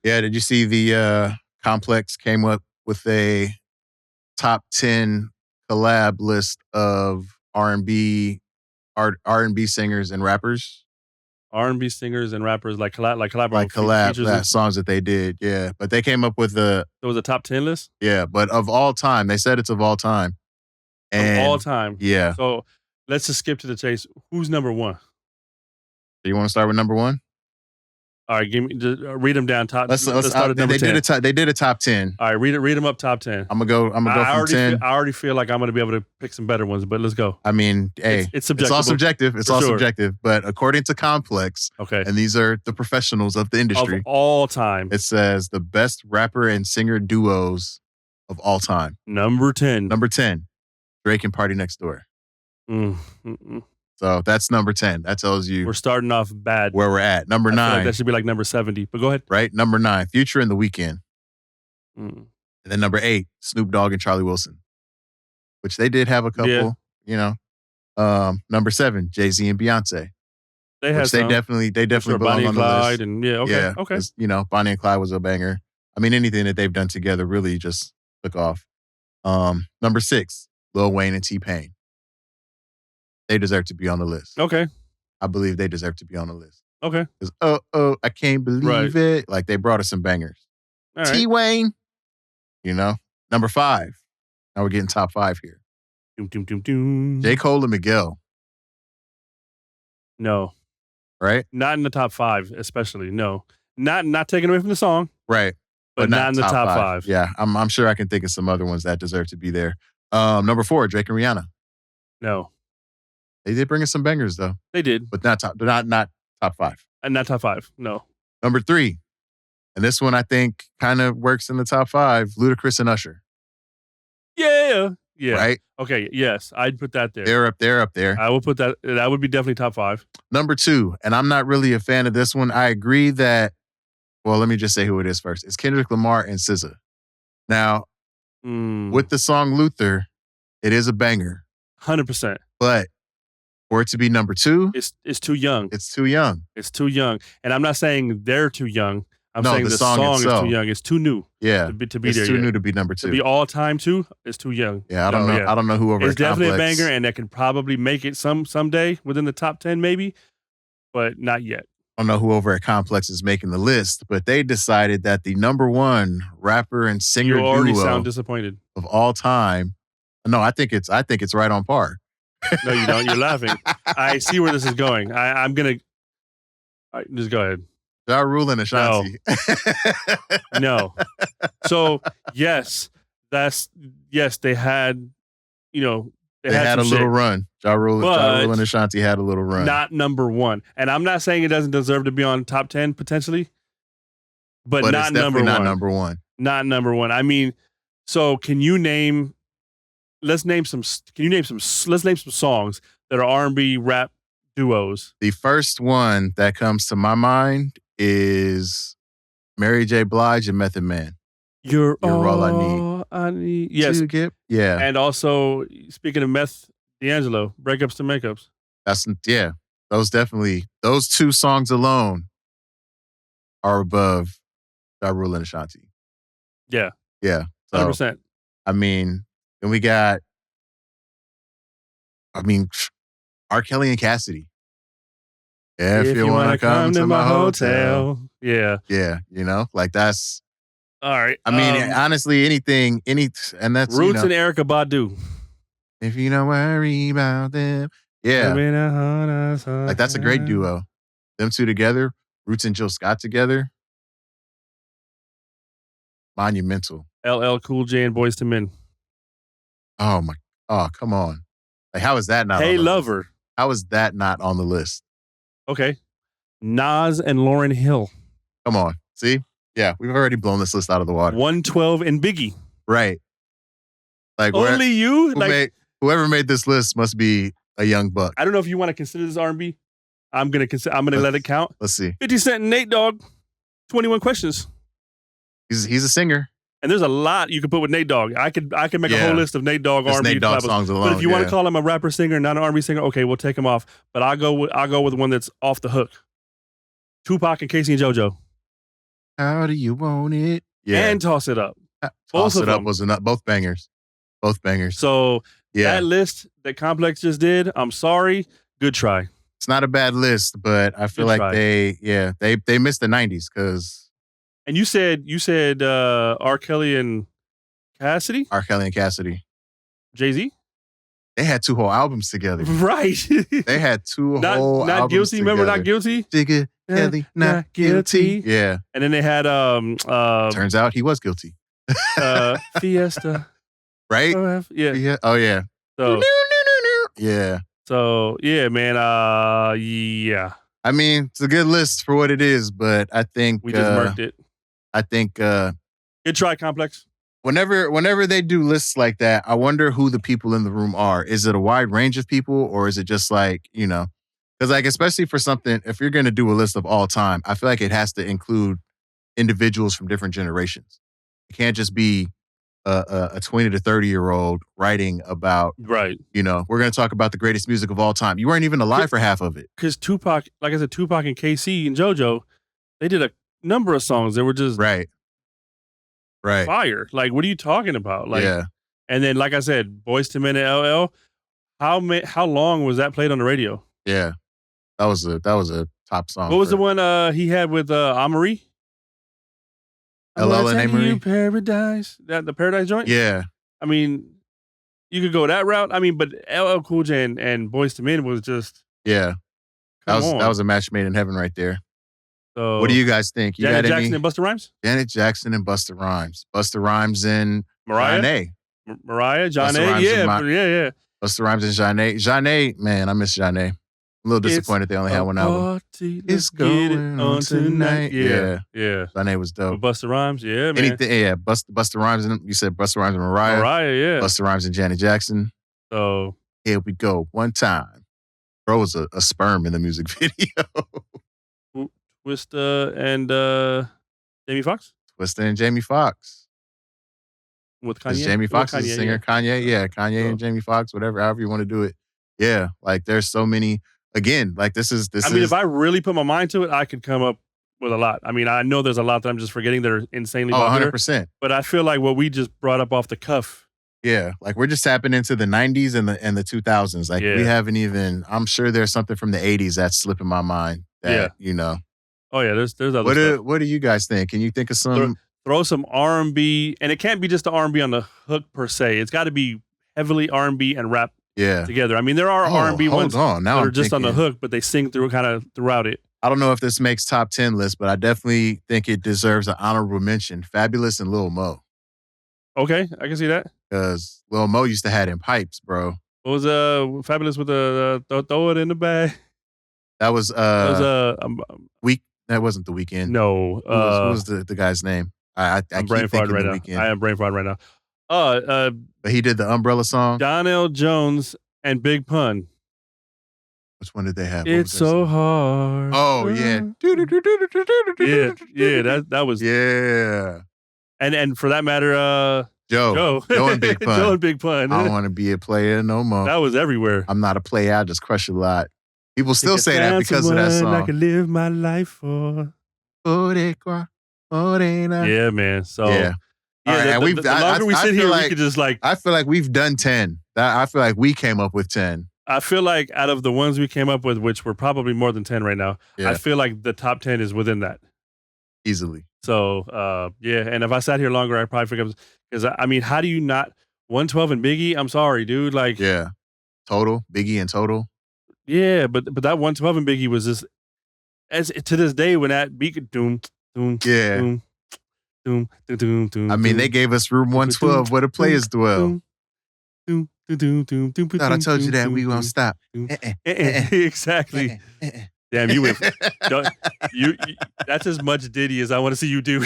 Yeah, did you see the Complex came up with a top 10 collab list of R&B singers and rappers? R&B singers and rappers like collab songs that they did, yeah. But they came up with There was a top 10 list? Yeah, but of all time. They said it's of all time. Of all time. Yeah. So let's just skip to the chase. Who's number one? Do you want to start with number one? All right, read them down. Let's start at number 10. They did a top 10. All right, read them up top 10. I'm gonna go from 10. I already feel like I'm going to be able to pick some better ones, but let's go. I mean, hey, it's subjective. It's all subjective. It's all subjective. But according to Complex, okay, and these are the professionals of the industry of all time, it says the best rapper and singer duos of all time. Number 10, Drake and Party Next Door. So that's number 10. That tells you we're starting off bad. Where we're at. Number 9. Like that should be like number 70. But go ahead. Right? Number 9, Future and The Weeknd. And then number 8, Snoop Dogg and Charlie Wilson. Which they did have a couple, you know. Number 7, Jay-Z and Beyonce. They definitely belong Bonnie on and the Clyde list. And okay. You know, Bonnie and Clyde was a banger. I mean, anything that they've done together really just took off. Number 6, Lil Wayne and T-Pain. They deserve to be on the list. Okay. I believe they deserve to be on the list. Okay. Because, I can't believe it. Like, they brought us some bangers. All right. T-Wayne, you know. Number 5. Now we're getting top 5 here. J. Cole and Miguel. No. Right? Not in the top 5, especially. No. Not taken away from the song. Right. But not in the top 5. Yeah. I'm sure I can think of some other ones that deserve to be there. Number 4, Drake and Rihanna. No. They did bring us some bangers, though. They did. But not top 5. And not top 5, no. Number 3, and this one I think kind of works in the top 5, Ludacris and Usher. Yeah. Right? Okay, yes. I'd put that there. They're up there. I would put that. That would be definitely top 5. Number 2, and I'm not really a fan of this one. I agree that, well, let me just say who it is first. It's Kendrick Lamar and SZA. Now, with the song Luther, it is a banger. 100%. But for it to be number 2, it's too young. It's too young. It's too young. And I'm not saying they're too young. I'm saying the song is too young. It's too new. Yeah. To be it's there too yet. new to be number 2. To be all time too, it's too young. Yeah, I don't know. Yeah. I don't know who over it's definitely Complex. a banger, and that can probably make it someday within the top 10 maybe, but not yet. I don't know who over at Complex is making the list, but they decided that the number 1 rapper and singer duo. You already duo sound disappointed. Of all time. No, I think it's right on par. No, you don't. You're laughing. I see where this is going. I'm gonna. All right, just go ahead. Ja Rule and Ashanti. No. So yes, they had, they had a little run. Ja Rule and Ashanti had a little run. Not number 1. And I'm not saying it doesn't deserve to be on top 10 potentially, but not number 1. Not number 1. Not number 1. I mean, so can you name? Let's name some songs that are R&B rap duos. The first one that comes to my mind is Mary J. Blige and Method Man. You're all I need. Yes. Yeah. And also, speaking of Meth, D'Angelo, Breakups to Makeups. Those 2 songs alone are above Ja Rule and Ashanti. Yeah. Yeah. 100%. I mean, then we got, R. Kelly and Cassidy. If you want to come to my hotel. Yeah. Yeah, like that's. All right. I mean, honestly, and that's Roots and Erykah Badu. If you don't worry about them. Yeah. Like that's a great duo. Them 2 together, Roots and Jill Scott together. Monumental. LL Cool J and Boyz II Men. Oh, come on. Like, how is that not Hey on the Lover. list? How is that not on the list? Okay. Nas and Lauryn Hill. Come on. See? Yeah, we've already blown this list out of the water. 112 and Biggie. Right. Like only you? Whoever made this list must be a young buck. I don't know if you want to consider this R&B. I'm gonna let it count. Let's see. 50 Cent and Nate Dogg. 21 Questions. He's a singer. And there's a lot you could put with Nate Dogg. I could make a whole list of Nate Dogg R&B Nate Dogg songs alone. But if you want to call him a rapper singer, not an R&B singer, okay, we'll take him off. But I'll go with one that's off the hook. Tupac and Casey and JoJo. How do you want it? Yeah. And Toss It Up. Toss Both It of Up them. was enough. Both bangers. Both bangers. So yeah. that list that Complex just did, I'm sorry. Good try. It's not a bad list, but I feel Good like try. they missed the 90s because And you said R. Kelly and Cassidy? R. Kelly and Cassidy. Jay-Z? They had 2 whole albums together. Right. They had 2 whole not albums guilty. together. Remember Not Guilty? Jigga, Kelly, not guilty. Yeah. And then they had turns out he was guilty. Fiesta. Right? Yeah. Oh yeah. So yeah. So yeah, man. Yeah. I mean, it's a good list for what it is, but I think We just murked it. I think good try, Complex. Whenever they do lists like that, I wonder who the people in the room are. Is it a wide range of people, or is it just like, because like, especially for something, if you're going to do a list of all time, I feel like it has to include individuals from different generations. It can't just be a 20 to 30-year-old writing about, right. We're going to talk about the greatest music of all time. You weren't even alive for half of it. Because Tupac, like I said, Tupac and KC and JoJo, they did a number of songs that were just right. fire. Like, what are you talking about? Like, yeah. And then, like I said, Boyz II Men and LL. How long was that played on the radio? Yeah, that was a top song. What was the one he had with Amory? LL and Amory? Paradise. The Paradise joint? Yeah. I mean, you could go that route. I mean, but LL Cool J and Boyz II Men was just that was a match made in heaven right there. So, what do you guys think? You Janet got Jackson any? and Busta Rhymes? Janet Jackson and Busta Rhymes. Busta Rhymes and Mariah? Janae. Mariah? Busta Janae? Rhymes Yeah. Busta Rhymes and Janae. Janae, man, I miss Janae. I'm a little disappointed they only had one album. It's going on tonight. Yeah. Janae was dope. Busta Rhymes, yeah, man. Anything, yeah. Busta Rhymes and you said Busta Rhymes and Mariah. Yeah. Busta Rhymes and Janet Jackson. So here we go. One time. Bro was a sperm in the music video. Twista and Jamie Foxx? Twista and Jamie Foxx. With Kanye? Jamie Foxx is a singer. Yeah. Kanye and Jamie Foxx, however you want to do it. Yeah. Like there's so many. Again, like this is. I mean, if I really put my mind to it, I could come up with a lot. I mean, I know there's a lot that I'm just forgetting that are insanely popular. 100%. But I feel like what we just brought up off the cuff. Yeah, like we're just tapping into the 90s and the 2000s. Like we haven't even. I'm sure there's something from the 80s that's slipping my mind. That, Oh yeah, there's other stuff. What do you guys think? Can you think of some? Throw some R&B, and it can't be just the R&B on the hook per se. It's got to be heavily R&B and rap together. I mean, there are R&B ones that are just on the hook, but they sing through kind of throughout it. I don't know if this makes top 10 list, but I definitely think it deserves an honorable mention. Fabulous and Lil Mo. Okay, I can see that. Because Lil Mo used to have it in pipes, bro. What was Fabulous with the throw it in the bag? That was Week. That wasn't The Weeknd. No. Who was the guy's name? I'm brain farting right now. I am brain farting right now. But he did the Umbrella song. Donnell Jones and Big Pun. Which one did they have? It's so hard. Oh yeah. Yeah. That was And for that matter, Joe and Big Pun. Joe and Big Pun. I don't want to be a player no more. That was everywhere. I'm not a player. I just crush a lot. People still say that because of that song. I can live my life for. Yeah, man. So yeah. All right, and the longer we sit here, we could just like. I feel like we've done 10. I feel like we came up with 10. I feel like out of the ones we came up with, which were probably more than 10 right now, I feel like the top 10 is within that. Easily. So, and if I sat here longer, I'd probably forget. Because, I mean, how do you not... 112 and Biggie? I'm sorry, dude. Like... Yeah. Total. Biggie and Total. Yeah, but that 112 and Biggie was just... As to this day, when that beat... Doom, doom, doom, doom, doom, doom. I mean, they gave us Room 112 where the players dwell. Thought I told you that we won't stop. Exactly. Damn, you went. You that's as much Diddy as I want to see you do.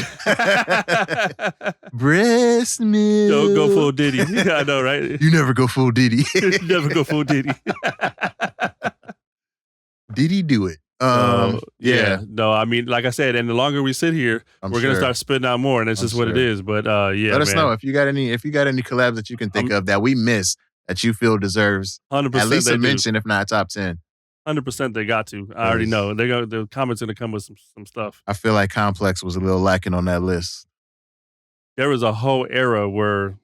Breast milk. Don't go full Diddy. I know, right? You never go full Diddy. You never go full Diddy. Diddy do it. No, I mean, like I said, and the longer we sit here, we're gonna start spitting out more, and it's just what it is. But let us know if you got any collabs that you can think of that we miss that you feel deserves 100% at least a mention, if not top 10. 100% they got to. I already know. The comments going to come with some stuff. I feel like Complex was a little lacking on that list. There was a whole era where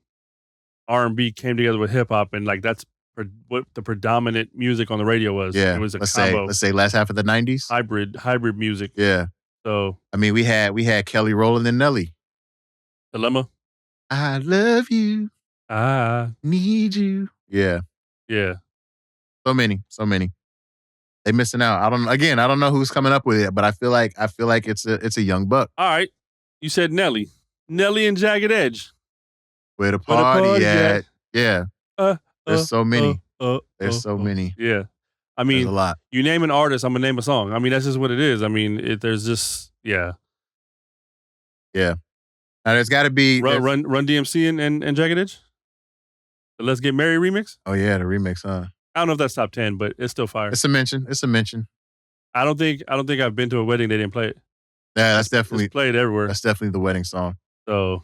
R&B came together with hip hop, and like that's what the predominant music on the radio was. Yeah, it was a let's combo. say last half of the 90s. Hybrid music. Yeah. So I mean, we had Kelly Rowland and Nelly. Dilemma. I love you. I need you. Yeah. Yeah. So many. They missing out. I don't know who's coming up with it, but I feel like it's a young buck. All right. You said Nelly and Jagged Edge. Where the party at? Yeah. There's so many. There's so many. Yeah. I mean, there's a lot. You name an artist, I'm gonna name a song. I mean, that's just what it is. I mean, there's just yeah. Now there's got to be Run DMC and Jagged Edge. The Let's Get Married remix. Oh yeah, the remix, huh? I don't know if that's top 10, but it's still fire. It's a mention. I don't think I've been to a wedding they didn't play it. Yeah, that's definitely it's played everywhere. That's definitely the wedding song. So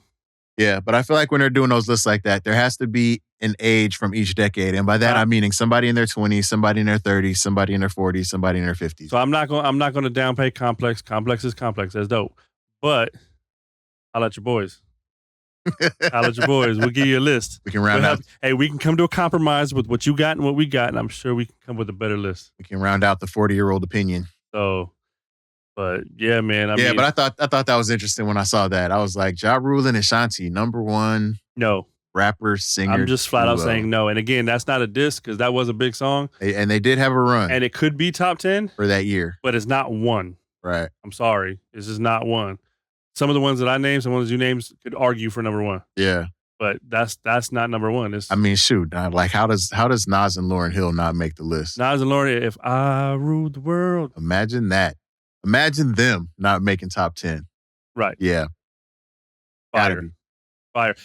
yeah, but I feel like when they're doing those lists like that, there has to be an age from each decade, and by that I'm meaning somebody in their 20s, somebody in their 30s, somebody in their 40s, somebody in their 50s. So I'm not going to downplay Complex. Complex is Complex. That's dope. But I'll let your boys. We'll give you a list. We can round out. Hey, we can come to a compromise with what you got and what we got, and I'm sure we can come with a better list. We can round out the 40-year-old opinion. So, but yeah, man. I mean, but I thought that was interesting when I saw that. I was like, Ja Rule and Ashanti, number one. No. Rapper, singer. I'm just flat out saying no. And again, that's not a diss because that was a big song. And they did have a run. And it could be top 10 for that year. But it's not one. Right. I'm sorry. It's just not one. Some of the ones that I named, some of the ones you named could argue for number one. Yeah. But that's not number one. I mean, shoot. Like, how does Nas and Lauryn Hill not make the list? Nas and Lauryn, if I ruled the world. Imagine that. Imagine them not making top 10. Right. Yeah. Fire.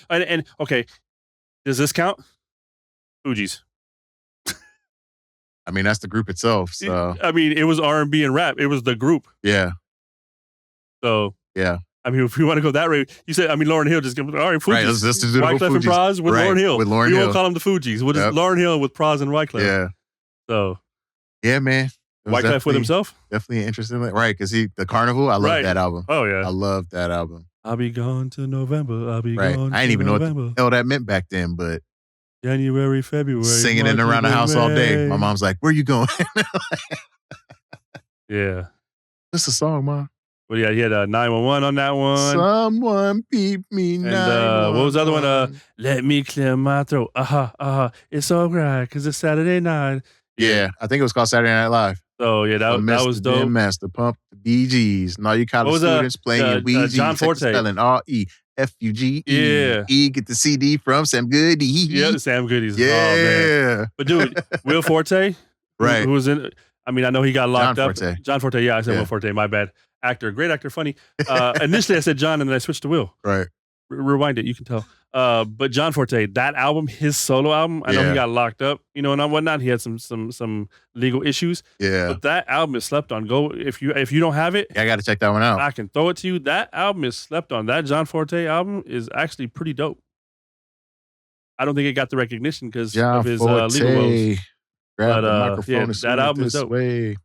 And okay, does this count? Fugees. I mean, that's the group itself. So I mean, it was R&B and rap. It was the group. Yeah. So yeah. I mean, if you want to go that way, you said, I mean, Lauryn Hill just give all right, Fugees. Right, let's just do the Wyclef and Pras with Lauryn Hill. With Lauryn we Hill. won't call them the Fugees. We'll just Lauryn Hill with Pras and Wyclef. Yeah. So. Yeah, man. Wyclef with himself? Definitely interesting. Right, because the Carnival, I love that album. Oh, yeah. I love that album. I'll be gone to November. I'll be gone I didn't even November. know what the hell that meant back then, but January, February. Singing it around the house all day. My mom's like, where you going? Yeah. Just a song, Mom. Well, yeah, he had 911 on that one. Someone beep me. And what was the other one? Let me clear my throat. It's all right because it's Saturday night. Yeah, I think it was called Saturday Night Live. So yeah, that was dope. Master Pump the BGs. And all you college students playing Ouija. John Forte. Spelling REFUGE. Yeah. Get the CD from Sam Goody. Yeah, Sam Goody's. Yeah. Oh, man. But dude, Will Forte. Right. Who was in? I mean, I know he got locked up. Forte. John Forte. Yeah, I said Will Forte. My bad. Actor, great actor, funny. Initially, I said John, and then I switched to Will. Right. Rewind it, you can tell. But John Forte, that album, his solo album, I know he got locked up, and whatnot. He had some legal issues. Yeah. But that album is slept on. Go if you don't have it. Yeah, I got to check that one out. I can throw it to you. That album is slept on. That John Forte album is actually pretty dope. I don't think it got the recognition because of his legal woes. Grab the microphone and that album is dope. Way.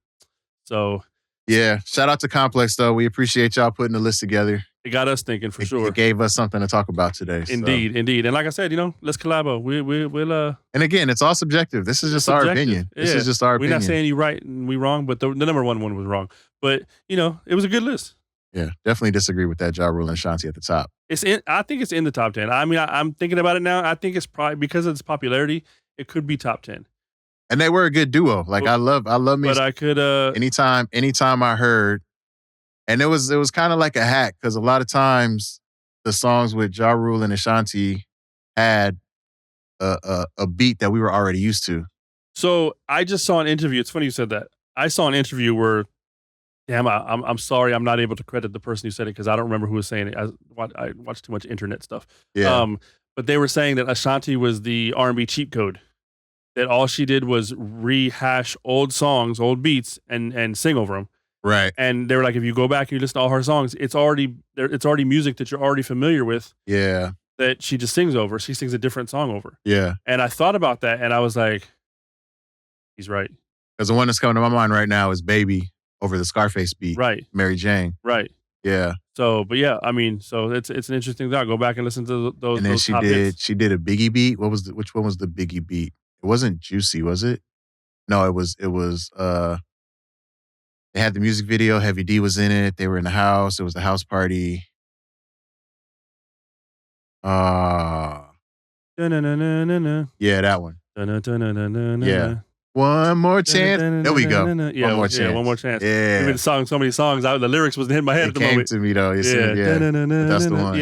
So. Yeah, shout out to Complex though. We appreciate y'all putting the list together. It got us thinking for sure. It gave us something to talk about today. Indeed. And like I said, let's collabo. We'll And again, it's all subjective. This is just our opinion. Yeah. This is just our opinion. We're not saying you right and we wrong, but the number one was wrong. But it was a good list. Yeah, definitely disagree with that. Ja Rule and Ashanti at the top. I think it's in the top 10. I mean, I'm thinking about it now. I think it's probably because of its popularity, it could be top 10. And they were a good duo. Like I love me. But I could anytime I heard. And it was kind of like a hack because a lot of times the songs with Ja Rule and Ashanti had a beat that we were already used to. So I just saw an interview. It's funny you said that. I saw an interview where, damn, I'm sorry I'm not able to credit the person who said it because I don't remember who was saying it. I watched too much internet stuff. Yeah. But they were saying that Ashanti was the R&B cheat code. That all she did was rehash old songs, old beats, and sing over them. Right. And they were like, if you go back and you listen to all her songs, it's already music that you're already familiar with. Yeah. That she just sings over. She sings a different song over. Yeah. And I thought about that and I was like, he's right. Because the one that's coming to my mind right now is Baby over the Scarface beat. Right. Mary Jane. Right. Yeah. So, but yeah, I mean, so it's an interesting thought. Go back and listen to those. And then those she top hits. did a Biggie beat. Which one was the Biggie beat? It wasn't Juicy, was it? No, it was they had the music video, Heavy D was in it, they were in the house, it was a house party. Yeah, that one. Yeah. One more chance. There we go. Yeah, one more chance. Yeah, one more chance. Yeah. Maybe so many songs. The lyrics wasn't hitting my head at the moment. It came to me though. Yeah. That's the one.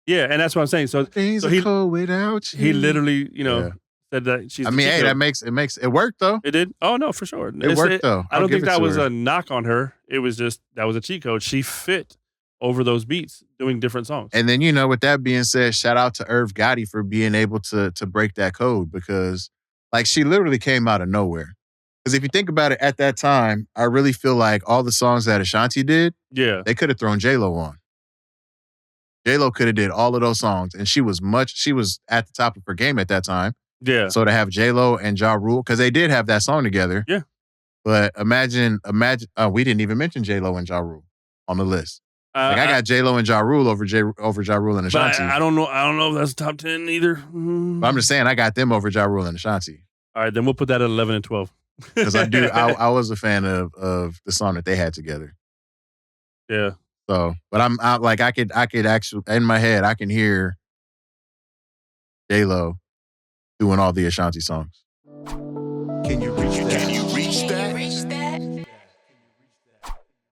Yeah, and that's what I'm saying. So he cold without you. He literally, said that she's. I mean, hey, it worked though. It did. Oh no, for sure. It worked though. I don't think that was a knock on her. It was just that was a cheat code. She fit over those beats doing different songs. And then, with that being said, shout out to Irv Gotti for being able to break that code because like she literally came out of nowhere. Because if you think about it at that time, I really feel like all the songs that Ashanti did, they could have thrown J-Lo on. J-Lo could have did all of those songs and she was at the top of her game at that time. Yeah. So to have J-Lo and Ja Rule, because they did have that song together. Yeah. But imagine, we didn't even mention J-Lo and Ja Rule on the list. I got J-Lo and Ja Rule over Ja Rule and Ashanti. I don't know if that's top 10 either. But I'm just saying I got them over Ja Rule and Ashanti. All right, then we'll put that at 11 and 12. Because I was a fan of the song that they had together. Yeah. So, but I could actually, in my head, I can hear J-Lo doing all the Ashanti songs. Can you reach that?